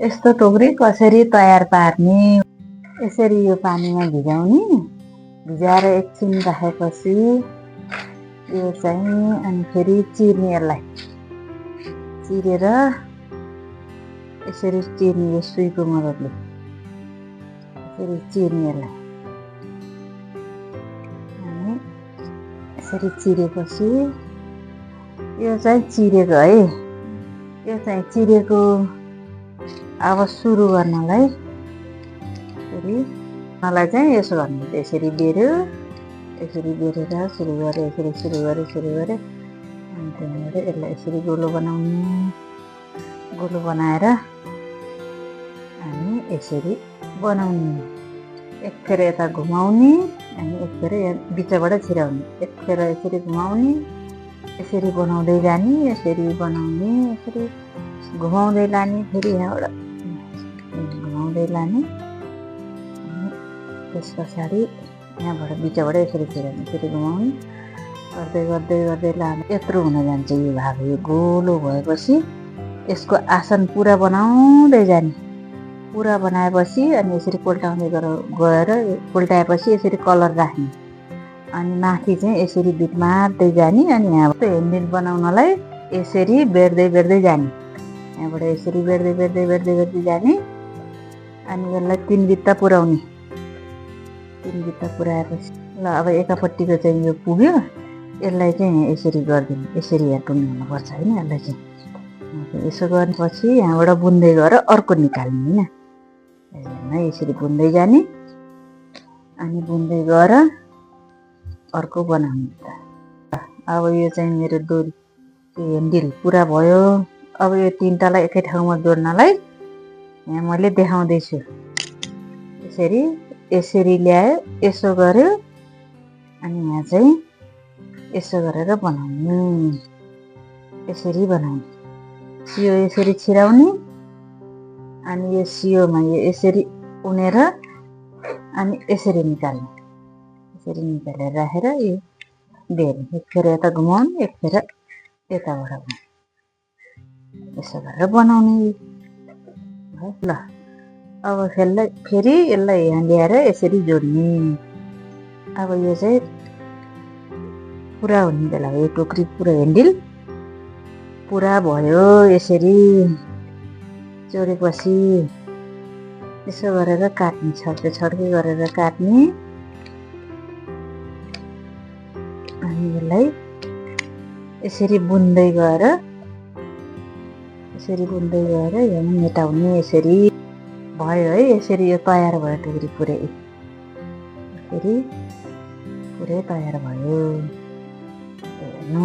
यस्तो टोकरी कसरी तयार पार्ने? यसरी यो पानीमा भिजाउने, भिजाएर एकछिन राखेपछि यो चाहिँ अनि फेरि चिर्ने, यसलाई चिरेर यसरी चिर्ने, यो सुईको मद्दतले यसरी चिर्ने यसलाई। अनि यसरी चिरेपछि यो चाहिँ चिरेको है, यो चाहिँ चिरेको। अब सुरु गर्नलाई चाहिँ यसो गर्नु, यसरी बेर्यो, यसरी बेरेर सुरु गरे, यसरी सुरु गरे अनि त्यहाँबाट यसलाई यसरी गोलो बनाउने, गोलो बनाएर अनि यसरी बनाउने, एक फेर यता घुमाउने अनि एक फेर बिचबाट छिराउने, एक फेर यसरी घुमाउने, यसरी बनाउँदै जाने, यसरी बनाउने, यसरी घुमाउँदै लाने, फेरि यहाँबाट घुमाउँदै लाने। त्यस पछाडि यहाँबाट बिचबाट यसरी छिराउने, यसरी घुमाउने, गर्दै गर्दै गर्दै लाने। यत्रो हुन जान्छ यो भाग। यो गोलो भएपछि यसको आसन पुरा बनाउँदै जाने, पुरा बनाएपछि अनि यसरी पोल्टाउँदै गएर पोल्टाएपछि यसरी कलर राख्ने, अनि माथि चाहिँ यसरी बिट मार्दै जाने। अनि यहाँबाट ह्यान्डल बनाउनलाई यसरी बेर्दै जाने, यहाँबाट यसरी बेर्दै जाने। अनि यसलाई 3 बित्ता पुर्याउने, 3 बित्ता पुर्याएपछि ल अब एकापट्टिको चाहिँ यो पुग्यो, यसलाई चाहिँ यसरी गरिदिनु, यसरी यहाँ टुङ्ग्याउनुपर्छ होइन। यसलाई चाहिँ यसो गरेपछि यहाँबाट बुन्दै गएर अर्को निकाल्ने होइन, यसरी बुन्दै जाने अनि बुन्दै गएर अर्को बनाउने। अब यो चाहिँ मेरो डोरी ह्यान्डल पुरा भयो। अब यो 3टालाई एकै ठाउँमा जोड्नलाई यहाँ मैले देखाउँदैछु। यसरी ल्यायो, यसो गर्यो अनि यहाँ चाहिँ यसो गरेर बनाउने, यसरी बनाउने। सियो यसरी छिराउने अनि यो सियोमा यो यसरी उनेर अनि यसरी निकाल्ने, यसरी निकालेर राखेर यो बेर्ने, एक फेर यता घुमाउने, एक फेर यताबाट यसो गरेर बनाउने। ल अब फेरि यसलाई यहाँ ल्याएर यसरी जोड्ने। अब यो चाहिँ पुरा हुने बेला हो, यो टोकरी पुरा ह्यान्डल पुरा भयो। यसरी जोडेपछि यसो गरेर काट्ने, छड्के गरेर काट्ने। अनि यसलाई यसरी बुन्दै गएर यहाँ मेटाउने। यसरी भयो है, यसरी यो तयार भयो टोकरी पुरै, यसरी पुरै तयार भयो। हेर्नु